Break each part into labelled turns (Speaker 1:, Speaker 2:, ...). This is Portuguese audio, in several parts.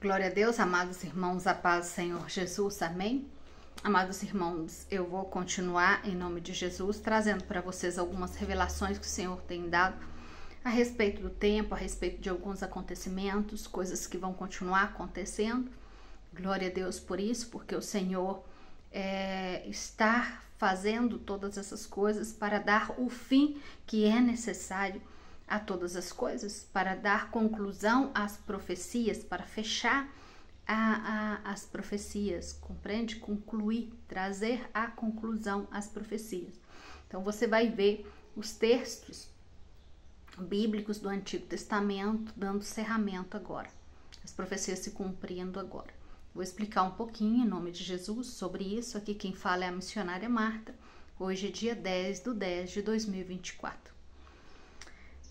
Speaker 1: Glória a Deus, amados irmãos, a paz do Senhor Jesus, amém? Amados irmãos, eu vou continuar em nome de Jesus, trazendo para vocês algumas revelações que o Senhor tem dado a respeito do tempo, a respeito de alguns acontecimentos, coisas que vão continuar acontecendo. Glória a Deus por isso, porque o Senhor está fazendo todas essas coisas para dar o fim que é necessário a todas as coisas, para dar conclusão às profecias, para fechar as profecias, compreende? Concluir, trazer a conclusão às profecias. Então você vai ver os textos bíblicos do Antigo Testamento dando cerramento agora, as profecias se cumprindo agora. Vou explicar um pouquinho em nome de Jesus sobre isso. Aqui quem fala é a missionária Marta. Hoje é dia 10/10/2024.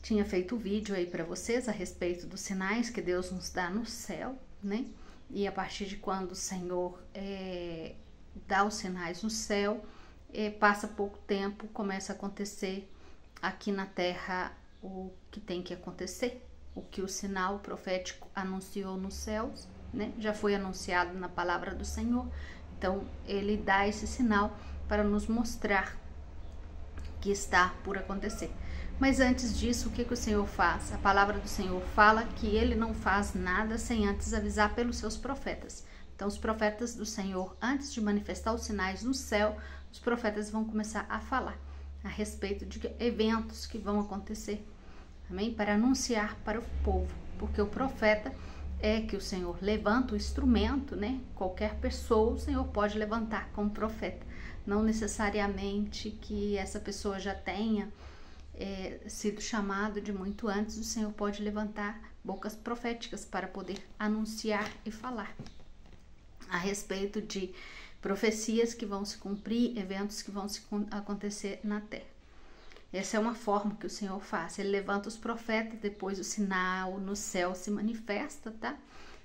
Speaker 1: Tinha feito o vídeo aí para vocês a respeito dos sinais que Deus nos dá no céu, né? E a partir de quando o Senhor dá os sinais no céu, passa pouco tempo, começa a acontecer aqui na terra o que tem que acontecer, o que o sinal profético anunciou nos céus, né? Já foi anunciado na palavra do Senhor, então ele dá esse sinal para nos mostrar que está por acontecer. Mas antes disso, o que o Senhor faz? A palavra do Senhor fala que ele não faz nada sem antes avisar pelos seus profetas. Então, os profetas do Senhor, antes de manifestar os sinais no céu, os profetas vão começar a falar a respeito de eventos que vão acontecer, amém? Para anunciar para o povo, porque o profeta é que o Senhor levanta o instrumento, né? Qualquer pessoa o Senhor pode levantar como profeta, não necessariamente que essa pessoa já tenha sido chamado de muito antes. O Senhor pode levantar bocas proféticas para poder anunciar e falar a respeito de profecias que vão se cumprir, eventos que vão acontecer na terra. Essa é uma forma que o Senhor faz. Ele levanta os profetas, depois o sinal no céu se manifesta, tá?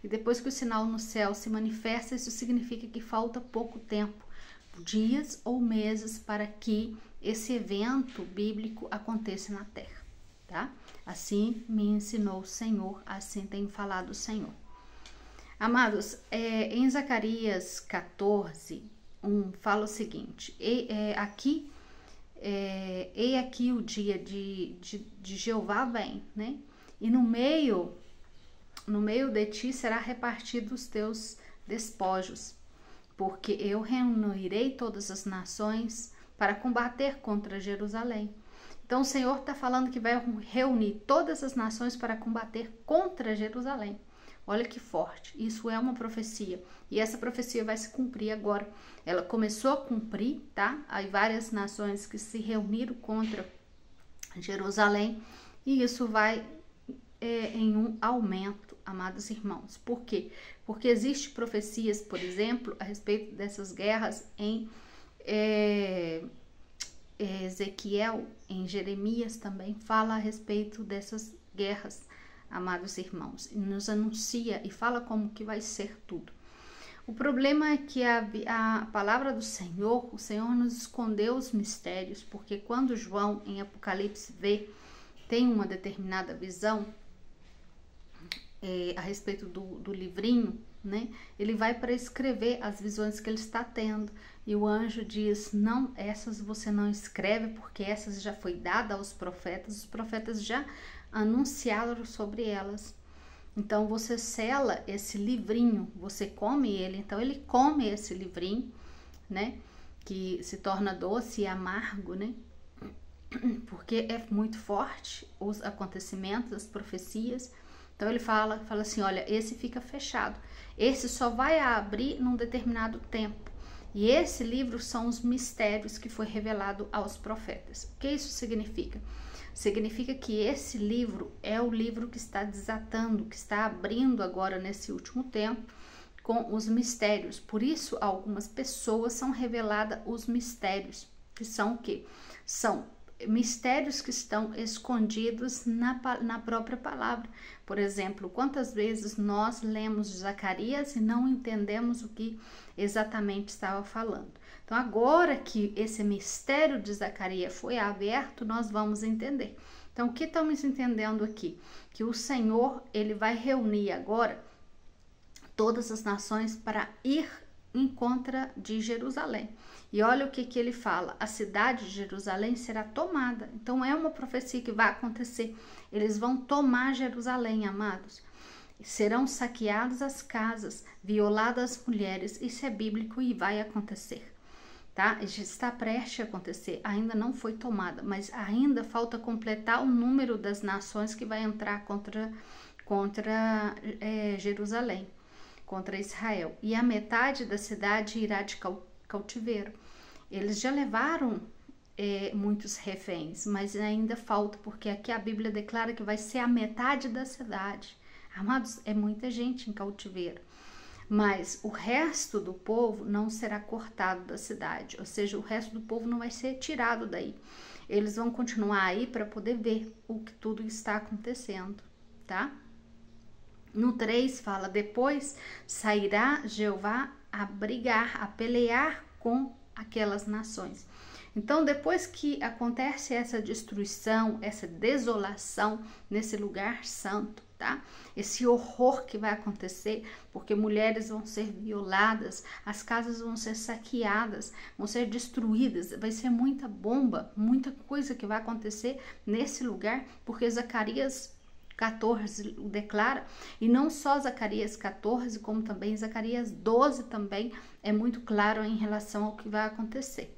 Speaker 1: E depois que o sinal no céu se manifesta, isso significa que falta pouco tempo, dias ou meses, para que esse evento bíblico aconteça na terra, tá? Assim me ensinou o Senhor, assim tem falado o Senhor. Amados, em Zacarias 14:1 fala o seguinte: Eis aqui o dia de Jeová vem, né? E no meio de ti será repartido os teus despojos, porque eu reunirei todas as nações para combater contra Jerusalém. Então o Senhor está falando que vai reunir todas as nações para combater contra Jerusalém. Olha que forte, isso é uma profecia, e essa profecia vai se cumprir agora. Ela começou a cumprir, tá? Há várias nações que se reuniram contra Jerusalém, e isso vai em um aumento, amados irmãos. Por quê? Porque existem profecias, por exemplo, a respeito dessas guerras em Ezequiel, em Jeremias também fala a respeito dessas guerras, amados irmãos, e nos anuncia e fala como que vai ser tudo. O problema é que a palavra do Senhor, o Senhor nos escondeu os mistérios, porque quando João em Apocalipse tem uma determinada visão a respeito do livrinho, né? Ele vai para escrever as visões que ele está tendo, e o anjo diz: não, essas você não escreve, porque essas já foi dada aos profetas, os profetas já anunciaram sobre elas. Então você sela esse livrinho, você come ele. Então ele come esse livrinho, né? Que se torna doce e amargo, né? Porque é muito forte os acontecimentos, as profecias. Então ele fala assim: olha, esse fica fechado, esse só vai abrir num determinado tempo. E esse livro são os mistérios que foi revelado aos profetas. O que isso significa? Significa que esse livro é o livro que está desatando, que está abrindo agora nesse último tempo com os mistérios. Por isso, algumas pessoas são reveladas os mistérios, que são o quê? São mistérios que estão escondidos na própria palavra. Por exemplo, quantas vezes nós lemos Zacarias e não entendemos o que exatamente estava falando. Então, agora que esse mistério de Zacarias foi aberto, nós vamos entender. Então, o que estamos entendendo aqui? Que o Senhor, ele vai reunir agora todas as nações para ir em contra de Jerusalém. E olha o que ele fala: a cidade de Jerusalém será tomada. Então é uma profecia que vai acontecer. Eles vão tomar Jerusalém, amados. Serão saqueadas as casas, violadas as mulheres. Isso é bíblico e vai acontecer, tá? Está prestes a acontecer. Ainda não foi tomada, mas ainda falta completar o número das nações que vai entrar contra Jerusalém, contra Israel. E a metade da cidade irá de cativeiro. Eles já levaram muitos reféns, mas ainda falta, porque aqui a Bíblia declara que vai ser a metade da cidade. Amados, é muita gente em cativeiro. Mas o resto do povo não será cortado da cidade, ou seja, o resto do povo não vai ser tirado daí. Eles vão continuar aí para poder ver o que tudo está acontecendo, tá? No 3 fala: depois sairá Jeová a brigar, a pelear com aquelas nações. Então, depois que acontece essa destruição, essa desolação nesse lugar santo, tá? Esse horror que vai acontecer, porque mulheres vão ser violadas, as casas vão ser saqueadas, vão ser destruídas, vai ser muita bomba, muita coisa que vai acontecer nesse lugar, porque Zacarias 14 declara, e não só Zacarias 14, como também Zacarias 12 também é muito claro em relação ao que vai acontecer.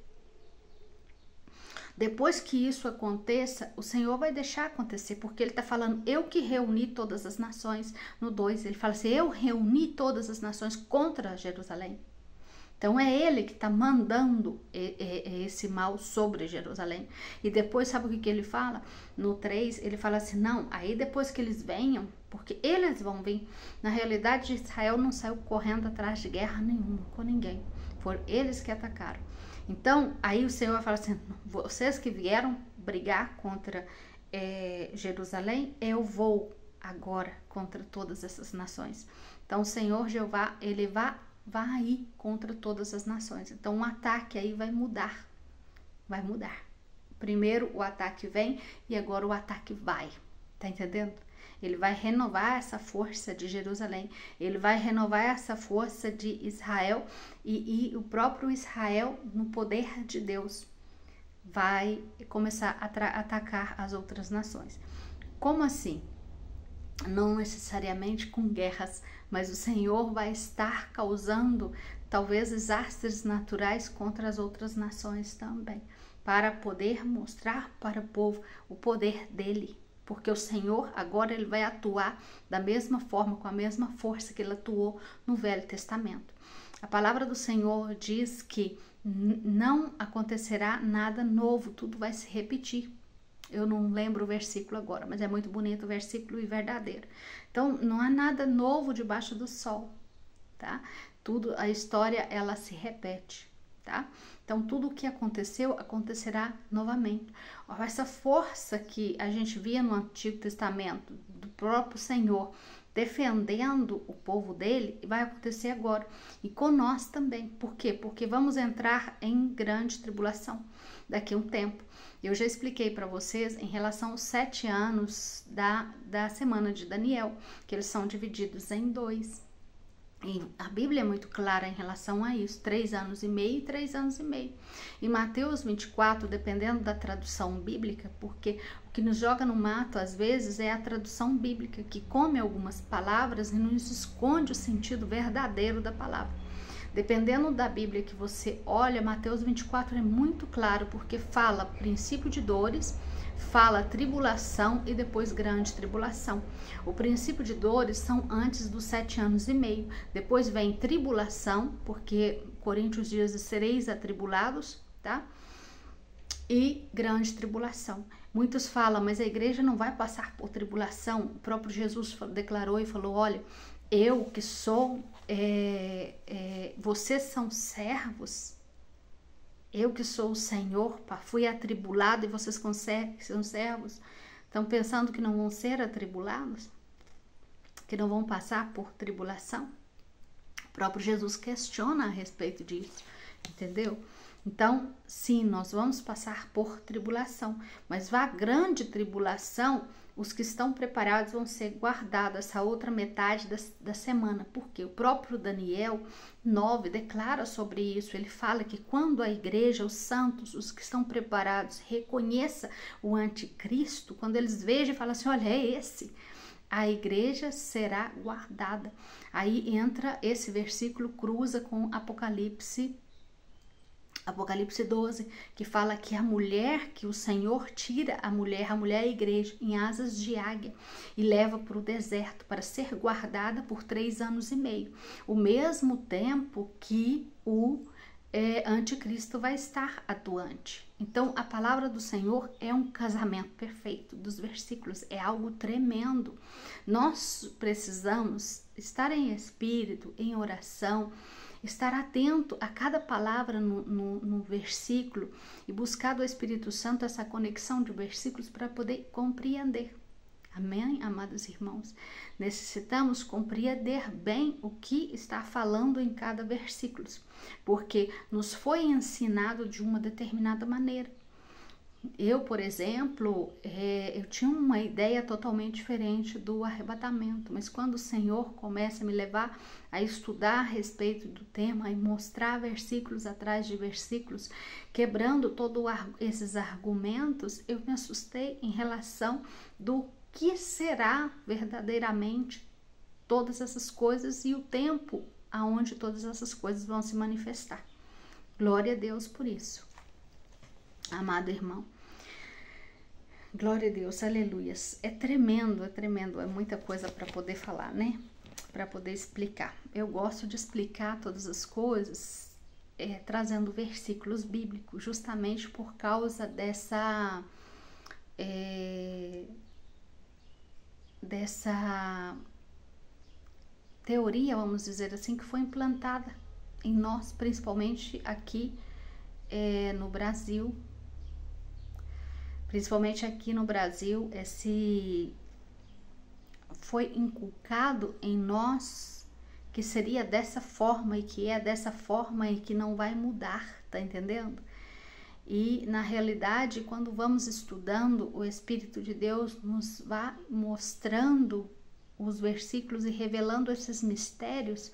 Speaker 1: Depois que isso aconteça, o Senhor vai deixar acontecer, porque ele está falando: eu que reuni todas as nações. No 2 ele fala assim: eu reuni todas as nações contra Jerusalém. Então é ele que está mandando esse mal sobre Jerusalém. E depois, sabe o que ele fala? No 3 ele fala assim: não, aí depois que eles venham, porque eles vão vir. Na realidade, Israel não saiu correndo atrás de guerra nenhuma com ninguém. Foram eles que atacaram. Então, aí o Senhor vai falar assim: vocês que vieram brigar contra Jerusalém, eu vou agora contra todas essas nações. Então, o Senhor Jeová, ele vai ir contra todas as nações. Então, um ataque aí vai mudar. Vai mudar. Primeiro o ataque vem e agora o ataque vai. Tá entendendo? Ele vai renovar essa força de Jerusalém, ele vai renovar essa força de Israel e o próprio Israel, no poder de Deus, vai começar a atacar as outras nações. Como assim? Não necessariamente com guerras, mas o Senhor vai estar causando talvez desastres naturais contra as outras nações também, para poder mostrar para o povo o poder dele. Porque o Senhor agora ele vai atuar da mesma forma, com a mesma força que ele atuou no Velho Testamento. A palavra do Senhor diz que não acontecerá nada novo, tudo vai se repetir. Eu não lembro o versículo agora, mas é muito bonito o versículo e verdadeiro. Então, não há nada novo debaixo do sol, tá? Tudo, a história, ela se repete, tá? Então, tudo o que aconteceu, acontecerá novamente. Essa força que a gente via no Antigo Testamento, do próprio Senhor, defendendo o povo dele, vai acontecer agora. E com nós também. Por quê? Porque vamos entrar em grande tribulação daqui a um tempo. Eu já expliquei para vocês em relação aos 7 anos da semana de Daniel, que eles são divididos em 2. E a Bíblia é muito clara em relação a isso, 3 anos e meio e 3 anos e meio. E Mateus 24, dependendo da tradução bíblica, porque o que nos joga no mato às vezes é a tradução bíblica, que come algumas palavras e nos esconde o sentido verdadeiro da palavra. Dependendo da Bíblia que você olha, Mateus 24 é muito claro, porque fala princípio de dores, fala tribulação e depois grande tribulação. O princípio de dores são antes dos 7 anos e meio. Depois vem tribulação, porque Coríntios diz: sereis atribulados, tá? E grande tribulação. Muitos falam: mas a igreja não vai passar por tribulação. O próprio Jesus declarou e falou: olha, eu que sou, vocês são servos. Eu que sou o Senhor, fui atribulado e vocês são servos. Estão pensando que não vão ser atribulados? Que não vão passar por tribulação? O próprio Jesus questiona a respeito disso, entendeu? Então, sim, nós vamos passar por tribulação, mas a grande tribulação, os que estão preparados vão ser guardados essa outra metade da semana, porque o próprio Daniel 9 declara sobre isso. Ele fala que quando a igreja, os santos, os que estão preparados, reconheça o anticristo, quando eles vejam e falam assim, olha, é esse, a igreja será guardada. Aí entra esse versículo, cruza com Apocalipse 12, que fala que a mulher, que o Senhor tira a mulher é a igreja, em asas de águia e leva para o deserto para ser guardada por 3 anos e meio, o mesmo tempo que o anticristo vai estar atuante. Então, a palavra do Senhor é um casamento perfeito dos versículos, é algo tremendo. Nós precisamos estar em espírito, em oração, estar atento a cada palavra no versículo e buscar do Espírito Santo essa conexão de versículos para poder compreender. Amém, amados irmãos? Necessitamos compreender bem o que está falando em cada versículo, porque nos foi ensinado de uma determinada maneira. Eu, por exemplo, eu tinha uma ideia totalmente diferente do arrebatamento, mas quando o Senhor começa a me levar a estudar a respeito do tema e mostrar versículos atrás de versículos, quebrando todos esses argumentos, eu me assustei em relação do que será verdadeiramente todas essas coisas e o tempo aonde todas essas coisas vão se manifestar. Glória a Deus por isso. Amado irmão, glória a Deus, aleluias. É tremendo, é muita coisa para poder falar, né? Para poder explicar. Eu gosto de explicar todas as coisas trazendo versículos bíblicos, justamente por causa dessa teoria, vamos dizer assim, que foi implantada em nós, principalmente aqui no Brasil. Principalmente aqui no Brasil, foi inculcado em nós que seria dessa forma e que é dessa forma e que não vai mudar, tá entendendo? E na realidade, quando vamos estudando, o Espírito de Deus nos vai mostrando os versículos e revelando esses mistérios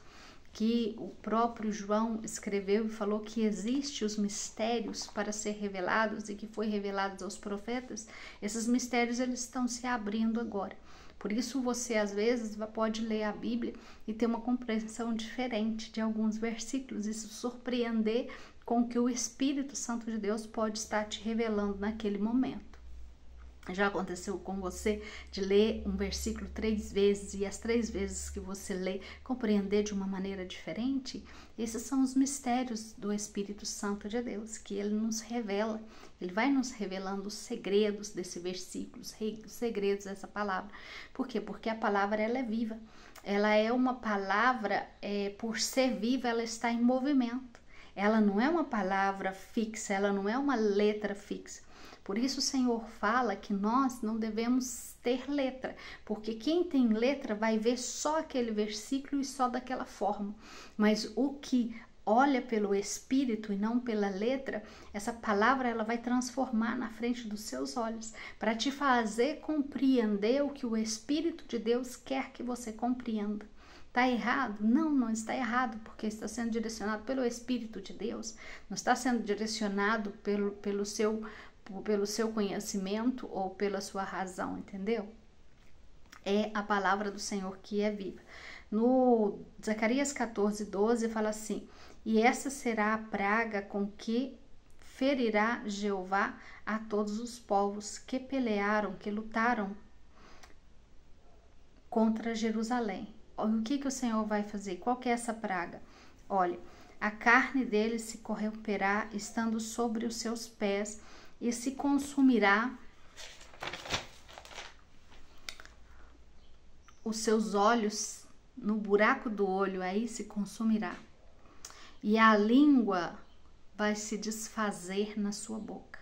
Speaker 1: que o próprio João escreveu e falou que existem os mistérios para ser revelados e que foi revelados aos profetas. Esses mistérios eles estão se abrindo agora. Por isso você às vezes pode ler a Bíblia e ter uma compreensão diferente de alguns versículos e se surpreender com o que o Espírito Santo de Deus pode estar te revelando naquele momento. Já aconteceu com você de ler um versículo 3 vezes e as 3 vezes que você lê compreender de uma maneira diferente? Esses são os mistérios do Espírito Santo de Deus, que ele nos revela. Ele vai nos revelando os segredos desse versículo, os segredos dessa palavra. Por quê? Porque a palavra ela é viva. Ela é uma palavra, por ser viva, ela está em movimento. Ela não é uma palavra fixa, ela não é uma letra fixa. Por isso o Senhor fala que nós não devemos ter letra, porque quem tem letra vai ver só aquele versículo e só daquela forma. Mas o que olha pelo Espírito e não pela letra, essa palavra ela vai transformar na frente dos seus olhos, para te fazer compreender o que o Espírito de Deus quer que você compreenda. Está errado? Não, não está errado, porque está sendo direcionado pelo Espírito de Deus, não está sendo direcionado pelo seu conhecimento ou pela sua razão, entendeu? É a palavra do Senhor que é viva. No Zacarias 14:12 fala assim: e essa será a praga com que ferirá Jeová a todos os povos que pelearam, que lutaram contra Jerusalém. O que o Senhor vai fazer? Qual que é essa praga? Olha, a carne deles se corromperá estando sobre os seus pés e se consumirá os seus olhos, no buraco do olho, aí se consumirá. E a língua vai se desfazer na sua boca.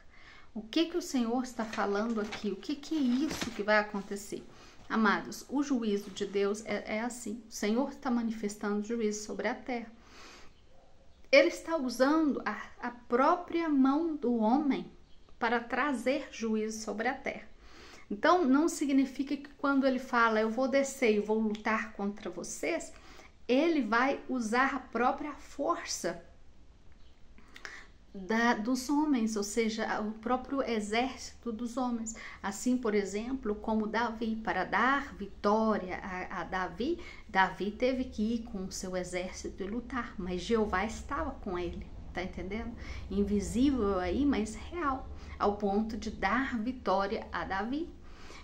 Speaker 1: O que o Senhor está falando aqui? O que é isso que vai acontecer? Amados, o juízo de Deus é assim. O Senhor está manifestando juízo sobre a terra. ele está usando a própria mão do homem para trazer juízo sobre a terra. Então, não significa que quando ele fala, eu vou descer e vou lutar contra vocês, ele vai usar a própria força dos homens, ou seja, o próprio exército dos homens. Assim, por exemplo, como Davi, para dar vitória a Davi, Davi teve que ir com o seu exército e lutar, mas Jeová estava com ele, tá entendendo? Invisível aí, mas real, ao ponto de dar vitória a Davi.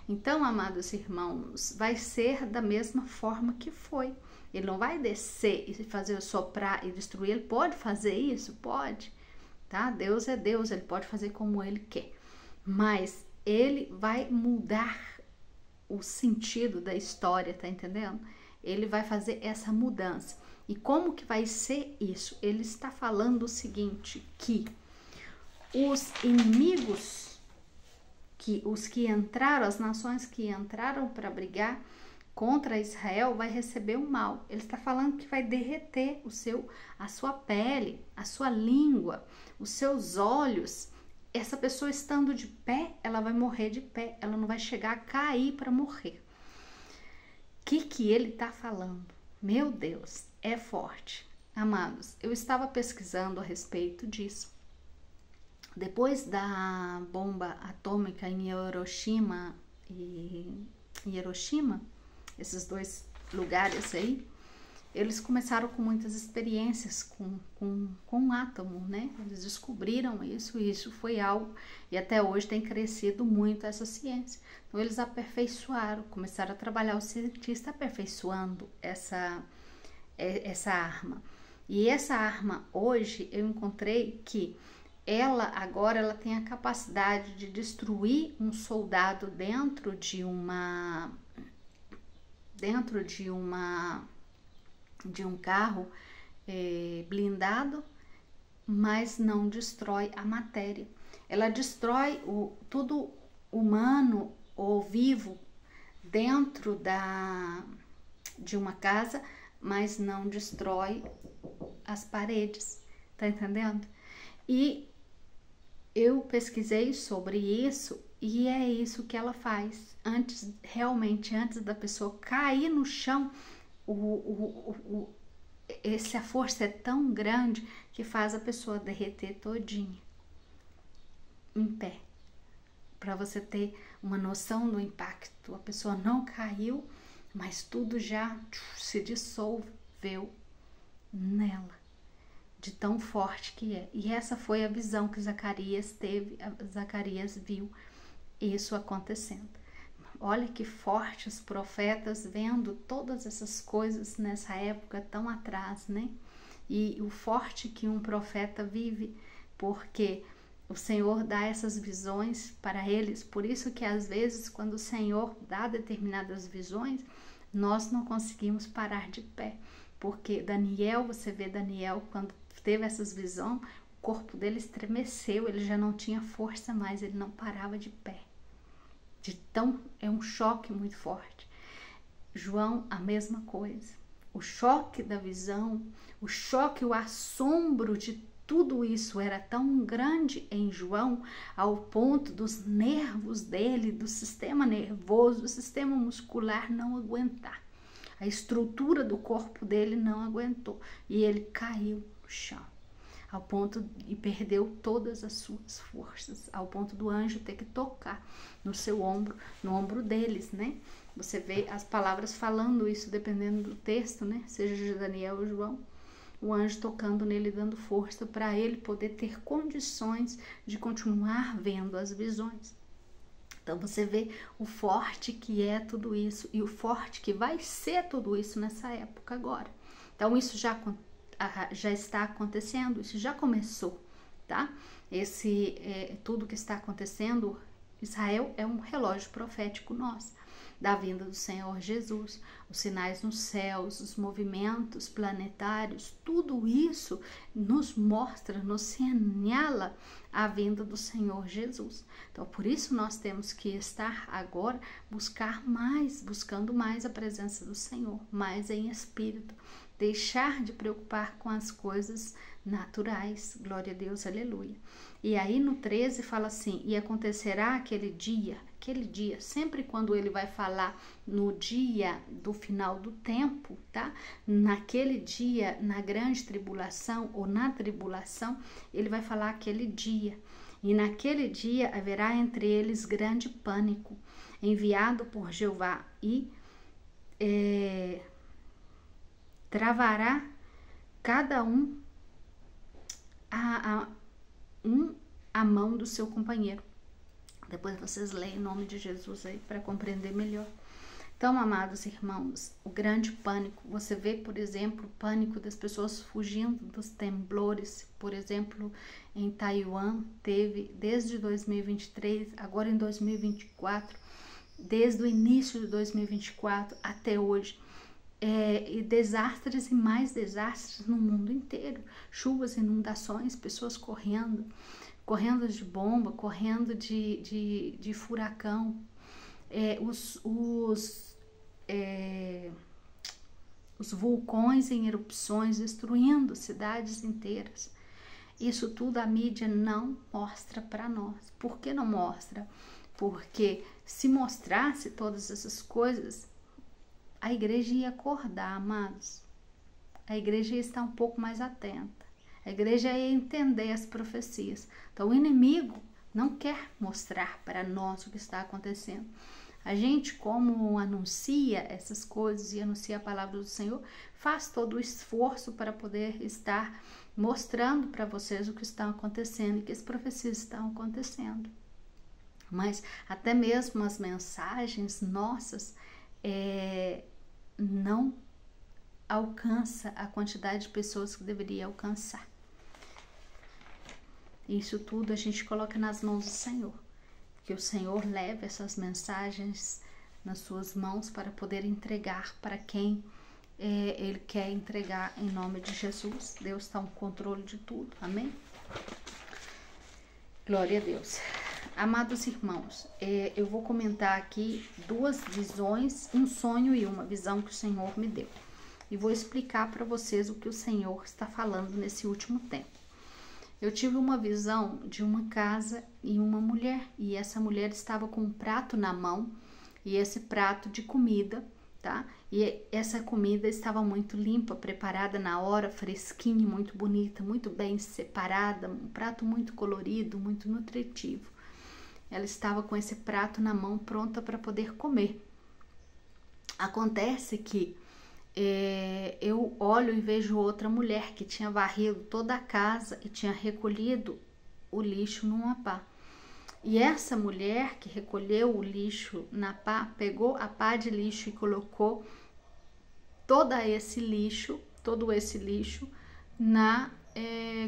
Speaker 1: Então, amados irmãos, vai ser da mesma forma que foi. Ele não vai descer e fazer soprar e destruir. Ele pode fazer isso? Pode. Tá? Deus é Deus, ele pode fazer como ele quer. Mas ele vai mudar o sentido da história, tá entendendo? Ele vai fazer essa mudança. E como que vai ser isso? Ele está falando o seguinte, que os inimigos, que os que entraram, as nações que entraram para brigar contra Israel, vai receber o mal. Ele está falando que vai derreter a sua pele, a sua língua, os seus olhos. Essa pessoa estando de pé, ela vai morrer de pé, ela não vai chegar a cair para morrer. O que ele está falando? Meu Deus, é forte. Amados, eu estava pesquisando a respeito disso. Depois da bomba atômica em Hiroshima esses dois lugares aí, eles começaram com muitas experiências com átomo, né? Eles descobriram isso e isso foi algo, e até hoje tem crescido muito essa ciência. Então eles aperfeiçoaram, começaram a trabalhar, o cientista aperfeiçoando essa arma. E essa arma hoje eu encontrei que ela tem a capacidade de destruir um soldado dentro de um carro blindado, mas não destrói a matéria. Ela destrói tudo humano ou vivo dentro de uma casa, mas não destrói as paredes, tá entendendo? E eu pesquisei sobre isso e é isso que ela faz. Antes da pessoa cair no chão, essa força é tão grande que faz a pessoa derreter todinha em pé. Para você ter uma noção do impacto, a pessoa não caiu, mas tudo já se dissolveu nela, de tão forte que é. E essa foi a visão que Zacarias teve, Zacarias viu isso acontecendo. Olha que forte os profetas vendo todas essas coisas nessa época tão atrás, né? E o forte que um profeta vive, porque o Senhor dá essas visões para eles. Por isso que às vezes quando o Senhor dá determinadas visões, nós não conseguimos parar de pé. Porque Daniel, você vê Daniel quando teve essas visões, o corpo dele estremeceu, ele já não tinha força mais, ele não parava de pé. É um choque muito forte. João, a mesma coisa. O choque da visão, o assombro de tudo isso era tão grande em João, ao ponto dos nervos dele, do sistema nervoso, do sistema muscular não aguentar. A estrutura do corpo dele não aguentou e ele caiu no chão, ao ponto de perdeu todas as suas forças, ao ponto do anjo ter que tocar no seu ombro, no ombro deles, né? Você vê as palavras falando isso, dependendo do texto, né? Seja de Daniel ou João, o anjo tocando nele, dando força para ele poder ter condições de continuar vendo as visões. Então você vê o forte que é tudo isso e o forte que vai ser tudo isso nessa época agora. Então isso já está acontecendo, isso já começou, tá? Tudo que está acontecendo, Israel é um relógio profético nosso, da vinda do Senhor Jesus, os sinais nos céus, os movimentos planetários, tudo isso nos mostra, nos señala a vinda do Senhor Jesus. Então, por isso nós temos que estar agora buscando mais a presença do Senhor, mais em espírito, deixar de preocupar com as coisas naturais. Glória a Deus, aleluia. E aí no 13 fala assim: e acontecerá aquele dia, sempre quando ele vai falar no dia do final do tempo, tá? Naquele dia, na grande tribulação ou na tribulação, ele vai falar aquele dia. E naquele dia haverá entre eles grande pânico, enviado por Jeová, e travará cada um a mão do seu companheiro. Depois vocês leem em nome de Jesus aí para compreender melhor. Então, amados irmãos, o grande pânico, você vê, por exemplo, o pânico das pessoas fugindo dos temblores, por exemplo, em Taiwan, teve desde 2023, agora em 2024, desde o início de 2024 até hoje, e desastres e mais desastres no mundo inteiro, chuvas, inundações, pessoas correndo de bomba, correndo de furacão, os vulcões em erupções, destruindo cidades inteiras. Isso tudo a mídia não mostra para nós. Por que não mostra? Porque se mostrasse todas essas coisas, a igreja ia acordar, amados. A igreja ia estar um pouco mais atenta. A igreja ia entender as profecias. Então o inimigo não quer mostrar para nós o que está acontecendo. A gente, como anuncia essas coisas e anuncia a palavra do Senhor, faz todo o esforço para poder estar mostrando para vocês o que está acontecendo e que as profecias estão acontecendo. Mas até mesmo as mensagens nossas não alcança a quantidade de pessoas que deveria alcançar. Isso tudo a gente coloca nas mãos do Senhor. Que o Senhor leve essas mensagens nas suas mãos para poder entregar para quem Ele quer entregar em nome de Jesus. Deus está no controle de tudo. Amém? Glória a Deus. Amados irmãos, eu vou comentar aqui duas visões, um sonho e uma visão que o Senhor me deu. E vou explicar para vocês o que o Senhor está falando nesse último tempo. Eu tive uma visão de uma casa e uma mulher, e essa mulher estava com um prato na mão, e esse prato de comida, tá? E essa comida estava muito limpa, preparada na hora, fresquinha, muito bonita, muito bem separada, um prato muito colorido, muito nutritivo. Ela estava com esse prato na mão, pronta para poder comer. Acontece que eu olho e vejo outra mulher que tinha varrido toda a casa e tinha recolhido o lixo numa pá. E essa mulher que recolheu o lixo na pá, pegou a pá de lixo e colocou todo esse lixo na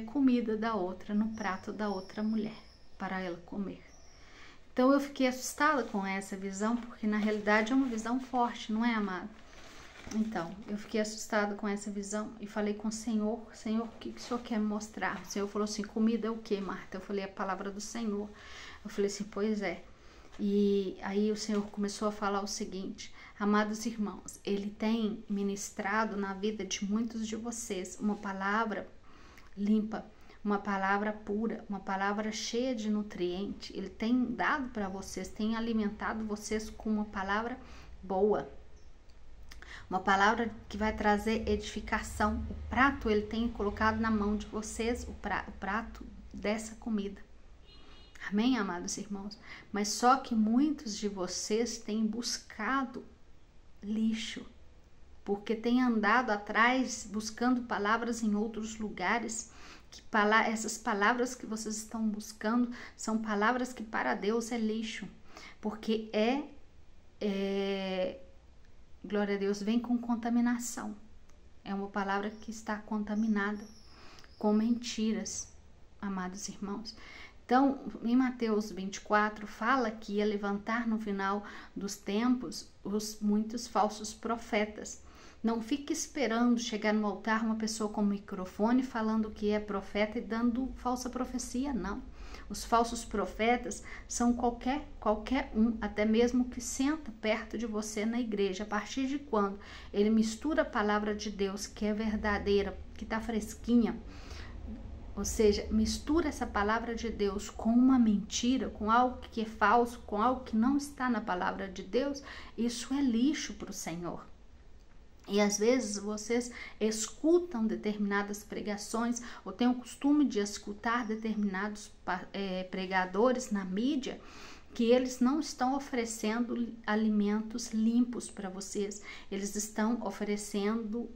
Speaker 1: comida da outra, no prato da outra mulher, para ela comer. Então eu fiquei assustada com essa visão, porque na realidade é uma visão forte, não é, amado? Então, eu fiquei assustada com essa visão e falei com o Senhor: Senhor, o que o Senhor quer me mostrar? O Senhor falou assim: comida é o que, Marta? Eu falei: a palavra do Senhor. Eu falei assim: pois é. E aí o Senhor começou a falar o seguinte: amados irmãos, Ele tem ministrado na vida de muitos de vocês uma palavra limpa, uma palavra pura, uma palavra cheia de nutriente. Ele tem dado para vocês, tem alimentado vocês com uma palavra boa. Uma palavra que vai trazer edificação. O prato Ele tem colocado na mão de vocês, o prato dessa comida. Amém, amados irmãos? Mas só que muitos de vocês têm buscado lixo, porque têm andado atrás, buscando palavras em outros lugares. Essas palavras que vocês estão buscando são palavras que para Deus é lixo, porque glória a Deus, vem com contaminação. É uma palavra que está contaminada com mentiras, amados irmãos. Então, em Mateus 24, fala que ia levantar no final dos tempos muitos falsos profetas, Não fique esperando chegar no altar uma pessoa com microfone falando que é profeta e dando falsa profecia, não. Os falsos profetas são qualquer um, até mesmo que senta perto de você na igreja. A partir de quando ele mistura a palavra de Deus, que é verdadeira, que está fresquinha, ou seja, mistura essa palavra de Deus com uma mentira, com algo que é falso, com algo que não está na palavra de Deus, isso é lixo para o Senhor. E às vezes vocês escutam determinadas pregações ou têm o costume de escutar determinados pregadores na mídia, que eles não estão oferecendo alimentos limpos para vocês, eles estão oferecendo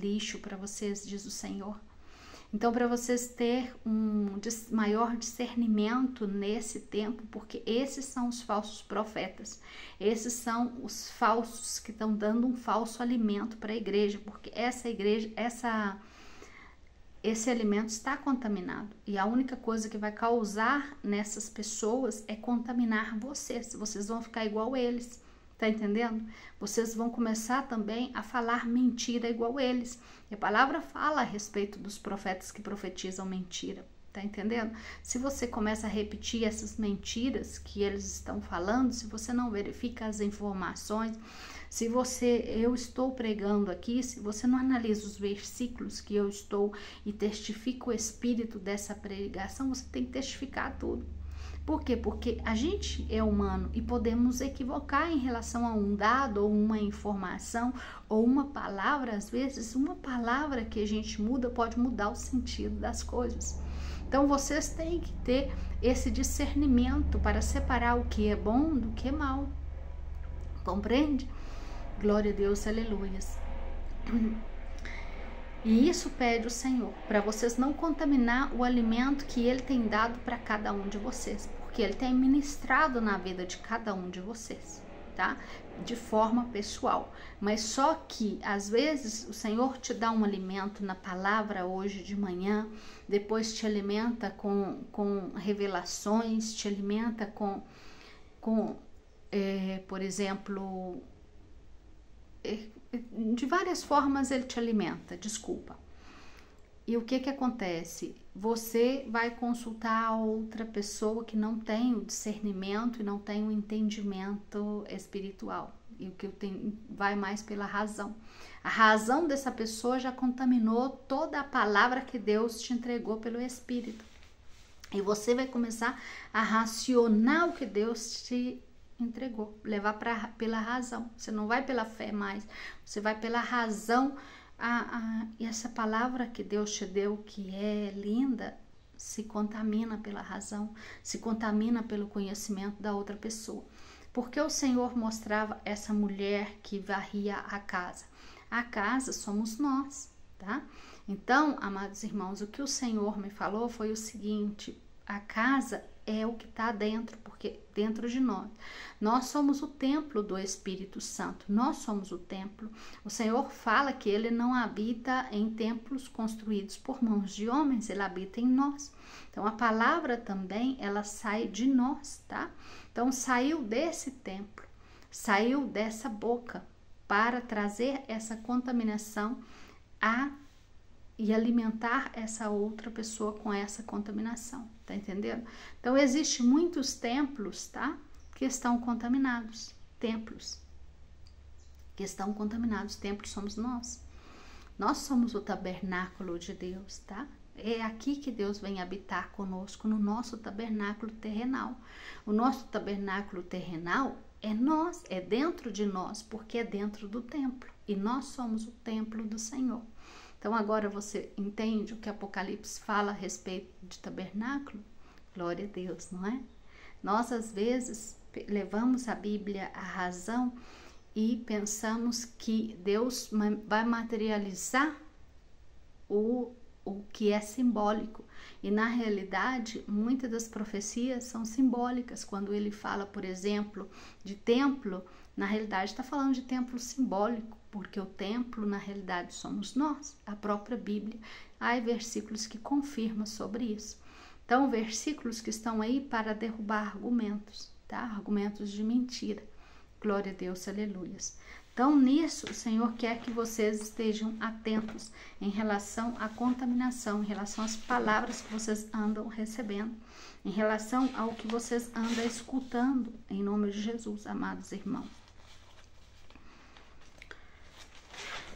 Speaker 1: lixo para vocês, diz o Senhor. Então, para vocês ter um maior discernimento nesse tempo, porque esses são os falsos profetas, esses são os falsos que estão dando um falso alimento para a igreja, porque esse alimento está contaminado e a única coisa que vai causar nessas pessoas é contaminar vocês. Vocês vão ficar igual eles, tá entendendo? Vocês vão começar também a falar mentira igual eles. E a palavra fala a respeito dos profetas que profetizam mentira, tá entendendo? Se você começa a repetir essas mentiras que eles estão falando, se você não verifica as informações, eu estou pregando aqui, se você não analisa os versículos que eu estou e testifica o espírito dessa pregação, você tem que testificar tudo. Por quê? Porque a gente é humano e podemos equivocar em relação a um dado ou uma informação ou uma palavra. Às vezes, uma palavra que a gente muda pode mudar o sentido das coisas. Então, vocês têm que ter esse discernimento para separar o que é bom do que é mal. Compreende? Glória a Deus, aleluias. E isso pede o Senhor, para vocês não contaminar o alimento que Ele tem dado para cada um de vocês, porque Ele tem ministrado na vida de cada um de vocês, tá? De forma pessoal. Mas só que, às vezes, o Senhor te dá um alimento na palavra hoje de manhã, depois te alimenta com revelações, te alimenta por exemplo, de várias formas ele te alimenta, desculpa. E o que acontece? Você vai consultar a outra pessoa que não tem o discernimento e não tem o entendimento espiritual. E o que eu tenho vai mais pela razão. A razão dessa pessoa já contaminou toda a palavra que Deus te entregou pelo Espírito. E você vai começar a racionar o que Deus te entregou, levar pela razão. Você não vai pela fé mais, você vai pela razão. E essa palavra que Deus te deu, que é linda, se contamina pela razão, se contamina pelo conhecimento da outra pessoa. Porque o Senhor mostrava essa mulher que varria a casa. A casa somos nós, tá? Então, amados irmãos, o que o Senhor me falou foi o seguinte: a casa é o que está dentro, porque dentro de nós somos o templo do Espírito Santo, nós somos o templo. O Senhor fala que Ele não habita em templos construídos por mãos de homens, Ele habita em nós. Então a palavra também, ela sai de nós, tá? Então saiu desse templo, saiu dessa boca para trazer essa contaminação e alimentar essa outra pessoa com essa contaminação, tá entendendo? Então, existem muitos templos, tá? Que estão contaminados, templos que estão contaminados, templos somos nós. Nós somos o tabernáculo de Deus, tá? É aqui que Deus vem habitar conosco, no nosso tabernáculo terrenal. O nosso tabernáculo terrenal é nós, é dentro de nós, porque é dentro do templo. E nós somos o templo do Senhor. Então agora você entende o que Apocalipse fala a respeito de tabernáculo? Glória a Deus, não é? Nós às vezes levamos a Bíblia à razão e pensamos que Deus vai materializar o que é simbólico. E na realidade, muitas das profecias são simbólicas. Quando ele fala, por exemplo, de templo, na realidade está falando de templo simbólico, porque o templo, na realidade, somos nós, a própria Bíblia. Há versículos que confirmam sobre isso. Então, versículos que estão aí para derrubar argumentos, tá? Argumentos de mentira. Glória a Deus, aleluias. Então, nisso, o Senhor quer que vocês estejam atentos em relação à contaminação, em relação às palavras que vocês andam recebendo, em relação ao que vocês andam escutando, em nome de Jesus, amados irmãos.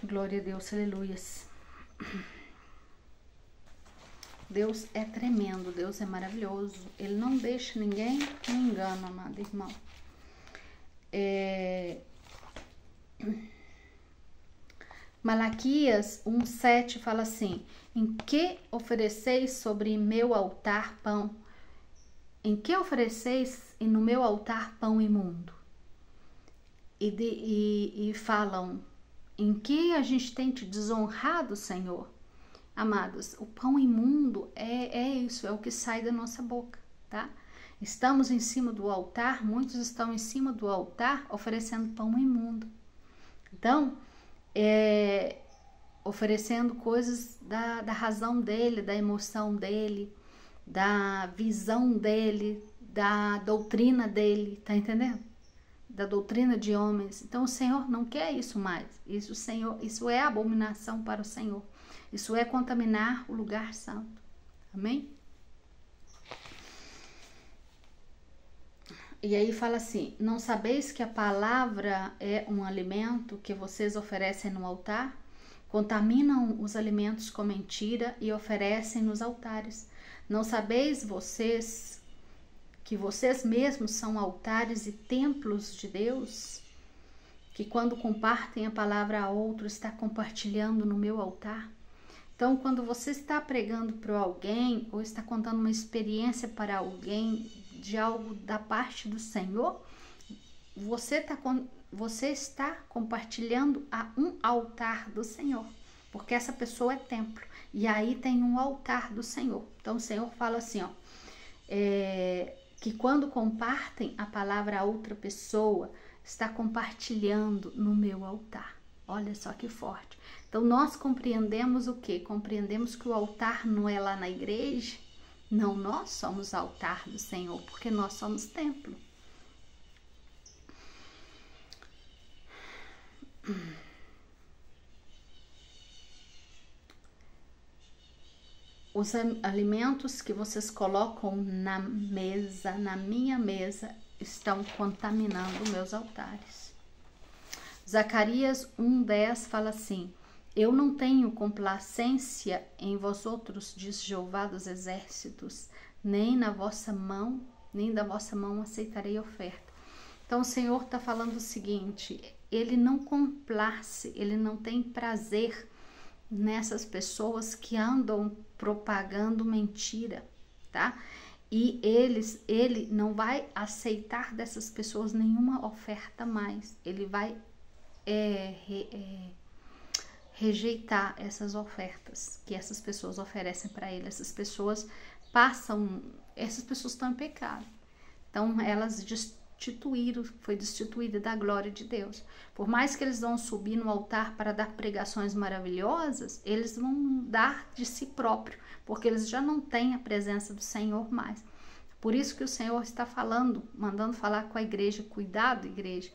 Speaker 1: Glória a Deus, aleluias. Deus é tremendo, Deus é maravilhoso. Ele não deixa ninguém no engano, amado irmão. Malaquias 1:7 fala assim: em que ofereceis sobre meu altar pão? Em que ofereceis no meu altar pão imundo? E falam: em que a gente tem te desonrado, Senhor? Amados, o pão imundo é isso, é o que sai da nossa boca, tá? Estamos em cima do altar, muitos estão em cima do altar oferecendo pão imundo. Então, oferecendo coisas da razão dele, da emoção dele, da visão dele, da doutrina dele, tá entendendo? Da doutrina de homens. Então, o Senhor não quer isso mais. Isso é abominação para o Senhor. Isso é contaminar o lugar santo. Amém? E aí fala assim: não sabeis que a palavra é um alimento que vocês oferecem no altar? Contaminam os alimentos com mentira e oferecem nos altares. Não sabeis vocês que vocês mesmos são altares e templos de Deus? Que quando compartem a palavra a outro, está compartilhando no meu altar? Então, quando você está pregando para alguém ou está contando uma experiência para alguém de algo da parte do Senhor, você está compartilhando a um altar do Senhor, porque essa pessoa é templo e aí tem um altar do Senhor. Então, o Senhor fala assim, que quando compartem a palavra a outra pessoa, está compartilhando no meu altar. Olha só que forte. Então, nós compreendemos o quê? Compreendemos que o altar não é lá na igreja. Não, nós somos altar do Senhor, porque nós somos templo. Os alimentos que vocês colocam na mesa, na minha mesa, estão contaminando meus altares. Zacarias 1:10 fala assim: eu não tenho complacência em vós outros, diz Jeová dos exércitos, nem da vossa mão aceitarei oferta. Então o Senhor está falando o seguinte: ele não complace, ele não tem prazer nessas pessoas que andam propagando mentira, tá? E ele não vai aceitar dessas pessoas nenhuma oferta mais. Ele vai rejeitar essas ofertas que essas pessoas oferecem para ele. Essas pessoas estão em pecado. Então, elas foi destituída da glória de Deus. Por mais que eles vão subir no altar para dar pregações maravilhosas, eles vão dar de si próprio, porque eles já não têm a presença do Senhor mais. Por isso que o Senhor está mandando falar com a igreja: cuidado, igreja.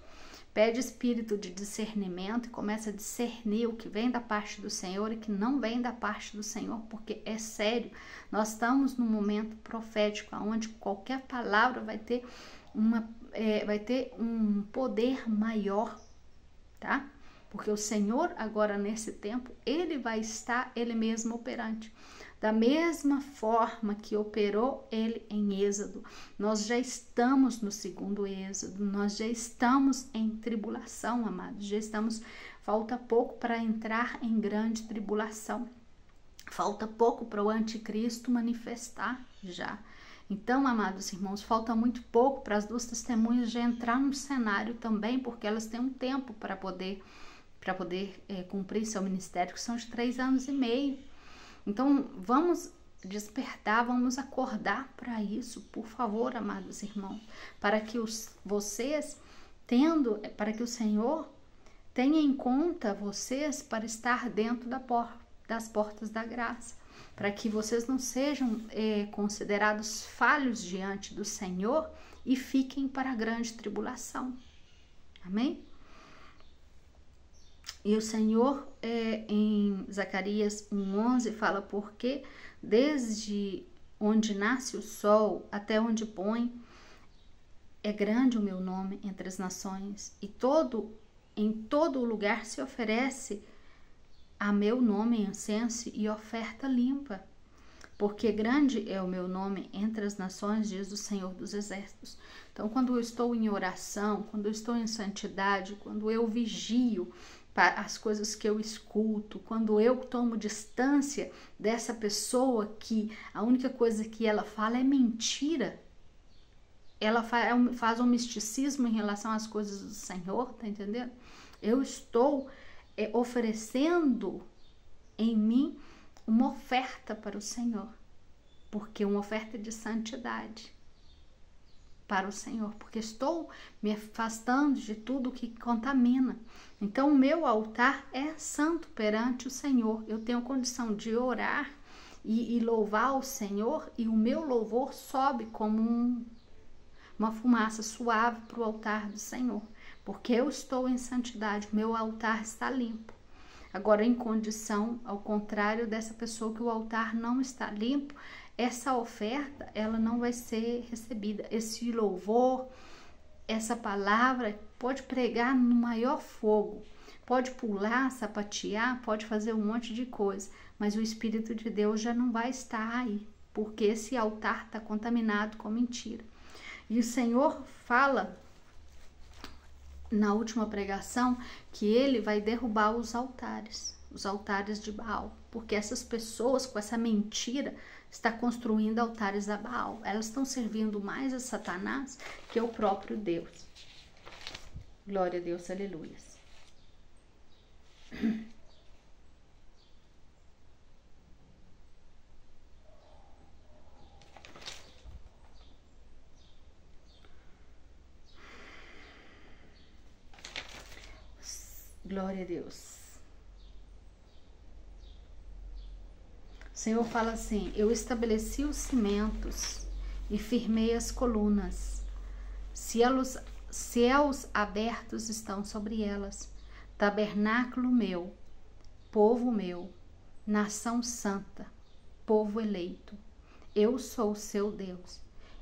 Speaker 1: Pede espírito de discernimento e começa a discernir o que vem da parte do Senhor e que não vem da parte do Senhor, porque é sério. Nós estamos num momento profético, onde qualquer palavra vai ter um poder maior, tá? Porque o Senhor agora nesse tempo, ele vai estar ele mesmo operante. Da mesma forma que operou ele em Êxodo, nós já estamos no segundo Êxodo, nós já estamos em tribulação, amados, falta pouco para entrar em grande tribulação, falta pouco para o anticristo manifestar já. Então, amados irmãos, falta muito pouco para as duas testemunhas já entrar no cenário também, porque elas têm um tempo para poder cumprir seu ministério, que são de 3 anos e meio. Então, vamos despertar, vamos acordar para isso, por favor, amados irmãos, para que para que o Senhor tenha em conta vocês para estar dentro das portas da graça, para que vocês não sejam considerados falhos diante do Senhor e fiquem para a grande tribulação. Amém? E o Senhor, em Zacarias 1:11, fala: porque desde onde nasce o sol até onde põe, é grande o meu nome entre as nações, e em todo lugar se oferece a meu nome incenso e oferta limpa. Porque grande é o meu nome entre as nações, diz o Senhor dos Exércitos. Então, quando eu estou em oração, quando eu estou em santidade, quando eu vigio para as coisas que eu escuto, quando eu tomo distância dessa pessoa que a única coisa que ela fala é mentira, ela faz um misticismo em relação às coisas do Senhor, tá entendendo? Eu estou oferecendo em mim uma oferta para o Senhor, porque uma oferta de santidade para o Senhor, porque estou me afastando de tudo que contamina. Então, o meu altar é santo perante o Senhor. Eu tenho condição de orar e louvar o Senhor, e o meu louvor sobe como uma fumaça suave para o altar do Senhor, porque eu estou em santidade, meu altar está limpo. Agora, em condição, ao contrário dessa pessoa que o altar não está limpo, essa oferta, ela não vai ser recebida. Esse louvor, essa palavra, pode pregar no maior fogo, pode pular, sapatear, pode fazer um monte de coisa, mas o Espírito de Deus já não vai estar aí, porque esse altar está contaminado com mentira. E o Senhor fala na última pregação que ele vai derrubar os altares de Baal, porque essas pessoas com essa mentira estão construindo altares a Baal. Elas estão servindo mais a Satanás que o próprio Deus. Glória a Deus, aleluia. Glória a Deus. O Senhor fala assim: eu estabeleci os cimentos e firmei as colunas. Céus abertos estão sobre elas. Tabernáculo meu, povo meu, nação santa, povo eleito. Eu sou o seu Deus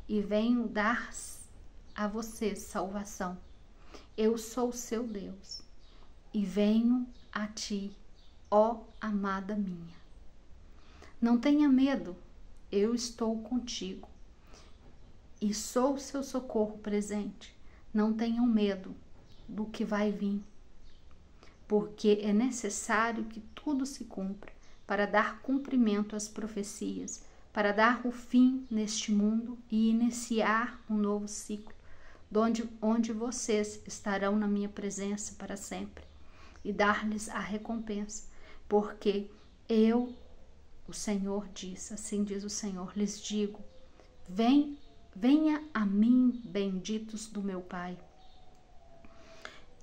Speaker 1: e venho dar a vocês salvação. Eu sou o seu Deus e venho a ti, ó amada minha. Não tenha medo, eu estou contigo e sou o seu socorro presente. Não tenham medo do que vai vir, porque é necessário que tudo se cumpra para dar cumprimento às profecias, para dar o fim neste mundo e iniciar um novo ciclo, onde vocês estarão na minha presença para sempre, e dar-lhes a recompensa, porque eu, o Senhor diz, assim diz o Senhor, lhes digo: venha a mim, benditos do meu Pai.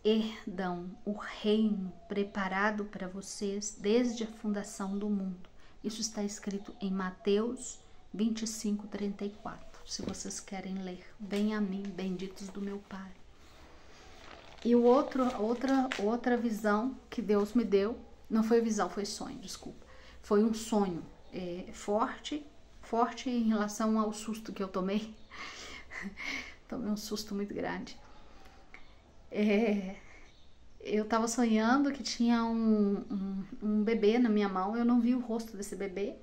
Speaker 1: Herdam o reino preparado para vocês desde a fundação do mundo. Isso está escrito em Mateus 25:34. Se vocês querem ler, venha a mim, benditos do meu Pai. E outra visão que Deus me deu, não foi visão, foi sonho, desculpa. Foi um sonho forte em relação ao susto que eu tomei. Tomei um susto muito grande. Eu estava sonhando que tinha um bebê na minha mão. Eu não vi o rosto desse bebê.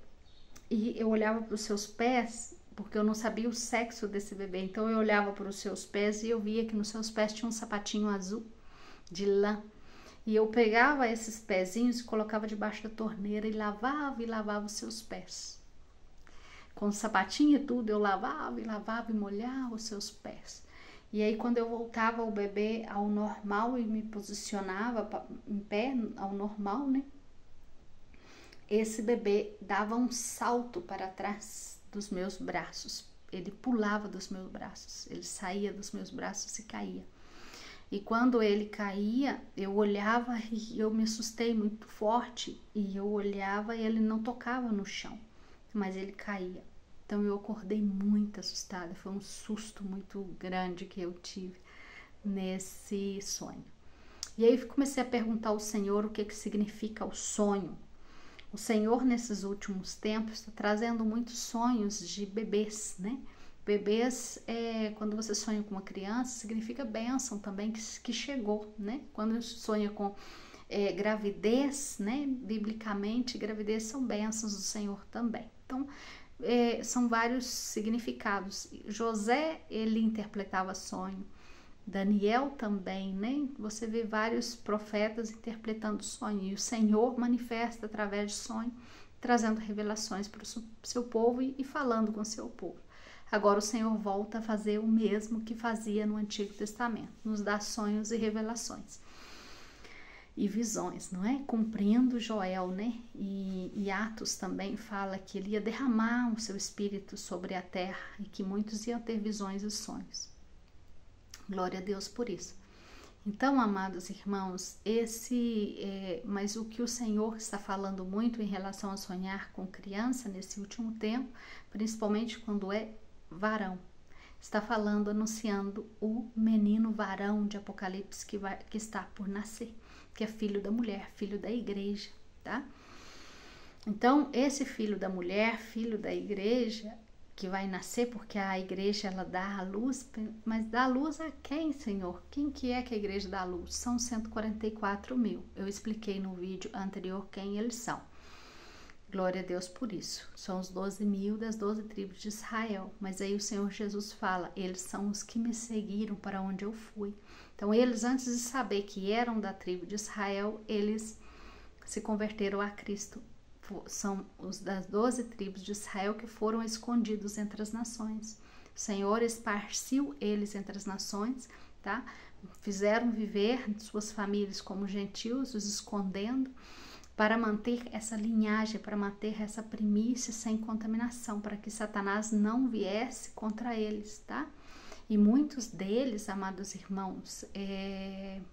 Speaker 1: E eu olhava para os seus pés, porque eu não sabia o sexo desse bebê. Então eu olhava para os seus pés e eu via que nos seus pés tinha um sapatinho azul de lã. E eu pegava esses pezinhos e colocava debaixo da torneira e lavava os seus pés. Com o sapatinho e tudo, eu lavava e molhava os seus pés. E aí, quando eu voltava o bebê ao normal e me posicionava em pé ao normal, né? Esse bebê dava um salto para trás dos meus braços. Ele pulava dos meus braços. Ele saía dos meus braços e caía. E quando ele caía, eu olhava e eu me assustei muito forte. E eu olhava e ele não tocava no chão, mas ele caía. Então eu acordei muito assustada. Foi um susto muito grande que eu tive nesse sonho. E aí comecei a perguntar ao Senhor o que significa o sonho. O Senhor, nesses últimos tempos, está trazendo muitos sonhos de bebês, né? Bebês, quando você sonha com uma criança, significa bênção também que chegou, né? Quando sonha com gravidez, né? Biblicamente, gravidez são bênçãos do Senhor também. Então, são vários significados. José, ele interpretava sonho. Daniel também, né? Você vê vários profetas interpretando sonho. E o Senhor manifesta através de sonho, trazendo revelações para o seu povo e falando com o seu povo. Agora o Senhor volta a fazer o mesmo que fazia no Antigo Testamento, nos dá sonhos e revelações e visões, não é? Cumprindo Joel, né? E Atos também fala que ele ia derramar o seu espírito sobre a terra e que muitos iam ter visões e sonhos. Glória a Deus por isso. Então, amados irmãos, mas o que o Senhor está falando muito em relação a sonhar com criança nesse último tempo, principalmente quando é varão, está falando, anunciando o menino varão de Apocalipse que está por nascer, que é filho da mulher, filho da igreja, tá? Então, esse filho da mulher, filho da igreja, que vai nascer, porque a igreja ela dá a luz, mas dá a luz a quem, Senhor? Quem que é que a igreja dá a luz? São 144 mil. Eu expliquei no vídeo anterior quem eles são. Glória a Deus por isso. São os 12 mil das 12 tribos de Israel. Mas aí o Senhor Jesus fala, eles são os que me seguiram para onde eu fui. Então eles, antes de saber que eram da tribo de Israel, eles se converteram a Cristo. São os das 12 tribos de Israel que foram escondidos entre as nações. O Senhor esparciu eles entre as nações, tá? Fizeram viver suas famílias como gentios, os escondendo, para manter essa linhagem, para manter essa primícia sem contaminação, para que Satanás não viesse contra eles, tá? E muitos deles, amados irmãos,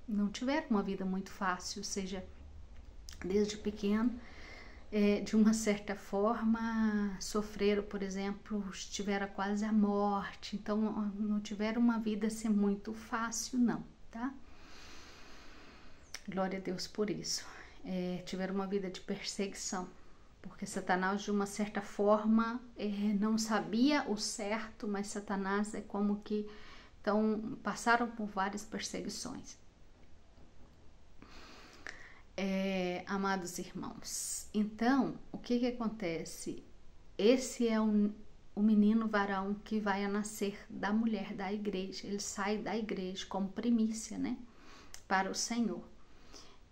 Speaker 1: não tiveram uma vida muito fácil, ou seja, desde pequeno, de uma certa forma, sofreram, por exemplo, tiveram quase a morte, então não tiveram uma vida assim muito fácil, não, tá? Glória a Deus por isso. Tiveram uma vida de perseguição, porque Satanás, de uma certa forma, não sabia o certo, mas Satanás é como que, então, passaram por várias perseguições. Amados irmãos, então, o que acontece? Esse é o menino varão que vai a nascer da mulher da igreja, ele sai da igreja como primícia, né, para o Senhor.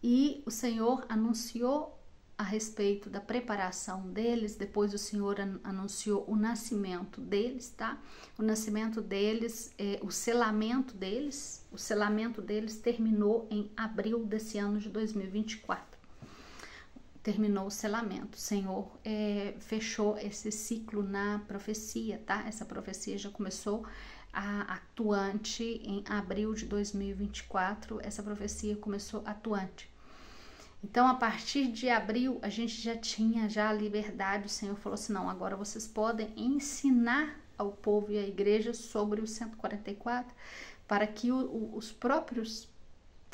Speaker 1: E o Senhor anunciou a respeito da preparação deles, depois o Senhor anunciou o nascimento deles, tá? O nascimento deles, o selamento deles terminou em abril desse ano de 2024. Terminou o selamento. O Senhor fechou esse ciclo na profecia, tá? Essa profecia já começou atuante em abril de 2024, essa profecia começou atuante. Então, a partir de abril, a gente já tinha a liberdade. O Senhor falou assim, não, agora vocês podem ensinar ao povo e à igreja sobre os 144, para que os próprios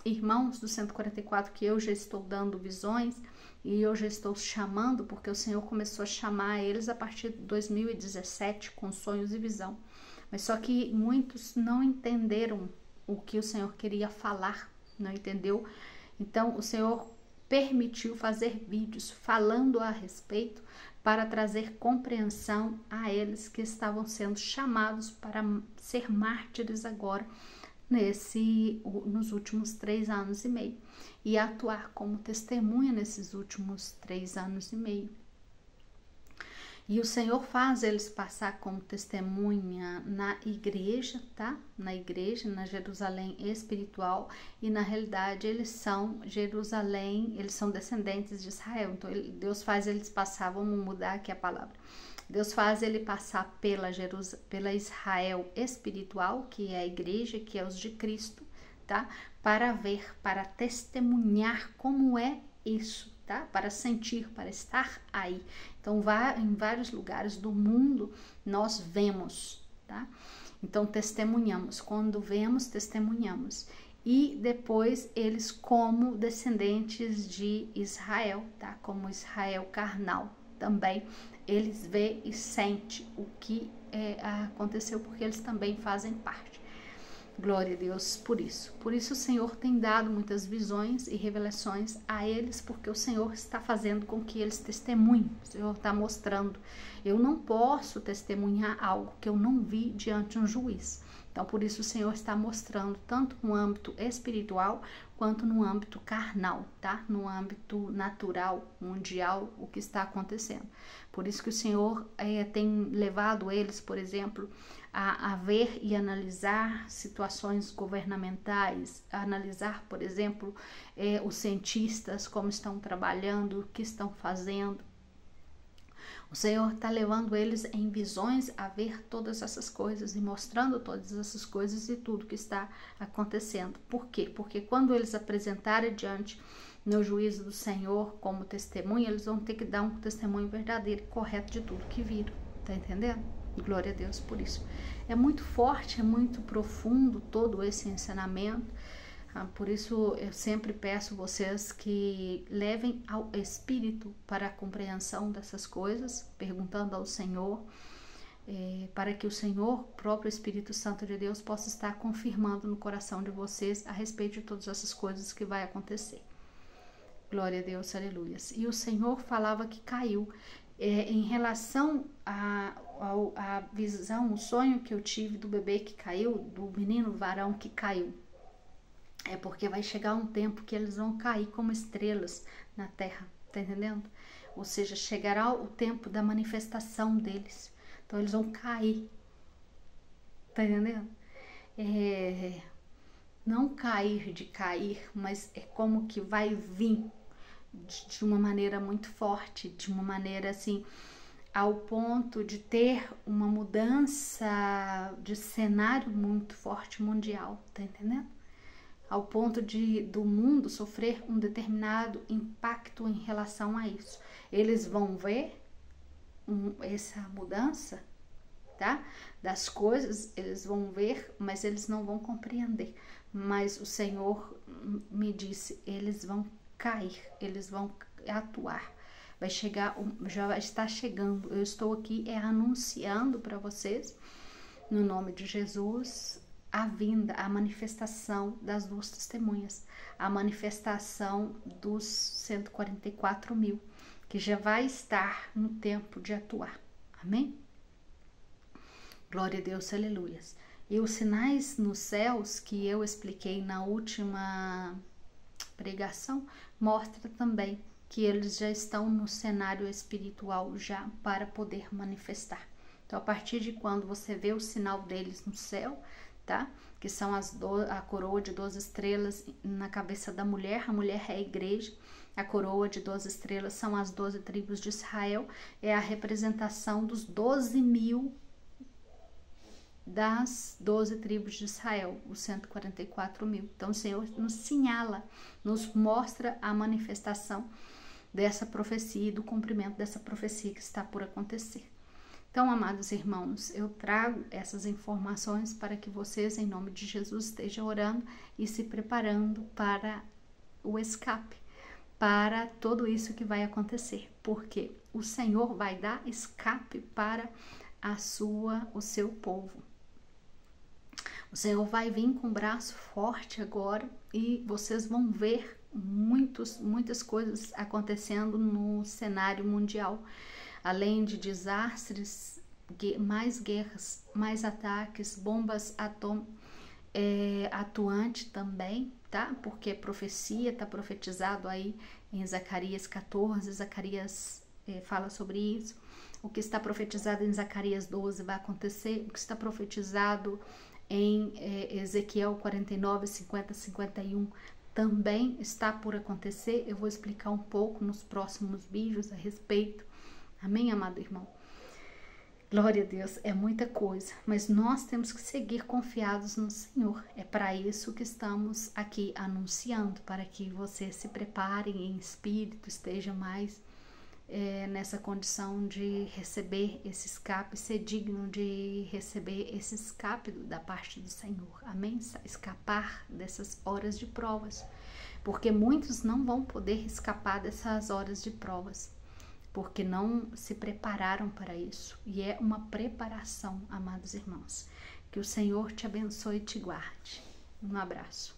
Speaker 1: irmãos do 144, que eu já estou dando visões, e eu já estou chamando, porque o Senhor começou a chamar eles a partir de 2017, com sonhos e visão. Mas só que muitos não entenderam o que o Senhor queria falar, não entendeu? Então, o Senhor permitiu fazer vídeos falando a respeito para trazer compreensão a eles que estavam sendo chamados para ser mártires agora nos últimos 3 anos e meio e atuar como testemunha nesses últimos 3 anos e meio. E o Senhor faz eles passar como testemunha na igreja, tá? Na igreja, na Jerusalém espiritual, e na realidade eles são Jerusalém, eles são descendentes de Israel. Então Deus faz eles passar, vamos mudar aqui a palavra. Deus faz ele passar pela Israel espiritual, que é a igreja, que é os de Cristo, tá? Para ver, para testemunhar como é isso, tá? Para sentir, para estar aí. Então, em vários lugares do mundo, nós vemos, tá? Então, testemunhamos. Quando vemos, testemunhamos. e depois eles como descendentes de Israel, tá? Como Israel carnal também, eles vê e sente o que aconteceu, porque eles também fazem parte. Glória a Deus por isso. Por isso o Senhor tem dado muitas visões e revelações a eles, porque o Senhor está fazendo com que eles testemunhem. O Senhor está mostrando. Eu não posso testemunhar algo que eu não vi diante de um juiz. Então, por isso o Senhor está mostrando tanto no âmbito espiritual quanto no âmbito carnal, tá? No âmbito natural, mundial, o que está acontecendo. Por isso que o Senhor tem levado eles, por exemplo, a ver e analisar situações governamentais, a analisar, por exemplo, os cientistas, como estão trabalhando, o que estão fazendo. O Senhor está levando eles em visões a ver todas essas coisas e mostrando todas essas coisas e tudo que está acontecendo. Por quê? Porque quando eles apresentarem diante no juízo do Senhor como testemunha, eles vão ter que dar um testemunho verdadeiro e correto de tudo que viram. Tá entendendo? Glória a Deus por isso. É muito forte, é muito profundo todo esse ensinamento. Por isso eu sempre peço vocês que levem ao Espírito para a compreensão dessas coisas, perguntando ao Senhor, para que o Senhor, próprio Espírito Santo de Deus, possa estar confirmando no coração de vocês a respeito de todas essas coisas que vai acontecer. Glória a Deus, aleluia. E o Senhor falava que caiu. Em relação à visão, o sonho que eu tive do bebê que caiu, do menino varão que caiu, é porque vai chegar um tempo que eles vão cair como estrelas na terra, tá entendendo? Ou seja, chegará o tempo da manifestação deles, então eles vão cair, tá entendendo? Não cair de cair, mas é como que vai vir de uma maneira muito forte, de uma maneira assim, ao ponto de ter uma mudança de cenário muito forte mundial, tá entendendo? Ao ponto do mundo sofrer um determinado impacto em relação a isso. Eles vão ver essa mudança, tá? Das coisas, eles vão ver, mas eles não vão compreender. Mas o Senhor me disse, eles vão cair, eles vão atuar. Vai chegar, já está chegando. Eu estou aqui anunciando para vocês, no nome de Jesus, a vinda, a manifestação das duas testemunhas, a manifestação dos 144 mil, que já vai estar no tempo de atuar. Amém? Glória a Deus, aleluias. E os sinais nos céus que eu expliquei na última pregação, mostra também que eles já estão no cenário espiritual já para poder manifestar. Então, a partir de quando você vê o sinal deles no céu, tá? Que são a coroa de 12 estrelas na cabeça da mulher, a mulher é a igreja, a coroa de 12 estrelas são as 12 tribos de Israel, é a representação dos 12 mil das 12 tribos de Israel, os 144 mil. Então o Senhor nos sinala, nos mostra a manifestação dessa profecia e do cumprimento dessa profecia que está por acontecer. Então, amados irmãos, eu trago essas informações para que vocês, em nome de Jesus, estejam orando e se preparando para o escape, para tudo isso que vai acontecer, porque o Senhor vai dar escape para o seu povo. O Senhor vai vir com um braço forte agora e vocês vão ver muitas coisas acontecendo no cenário mundial. Além de desastres, mais guerras, mais ataques, bombas atuantes também, tá? Porque profecia, tá profetizado aí em Zacarias 14, Zacarias fala sobre isso. O que está profetizado em Zacarias 12 vai acontecer, o que está profetizado em Ezequiel 49, 50, 51 também está por acontecer. Eu vou explicar um pouco nos próximos vídeos a respeito. Amém, amado irmão? Glória a Deus, é muita coisa, mas nós temos que seguir confiados no Senhor. É para isso que estamos aqui anunciando, para que você se prepare em espírito, esteja mais nessa condição de receber esse escape, ser digno de receber esse escape da parte do Senhor, amém? Escapar dessas horas de provas, porque muitos não vão poder escapar dessas horas de provas, porque não se prepararam para isso, e é uma preparação, amados irmãos. Que o Senhor te abençoe e te guarde. Um abraço.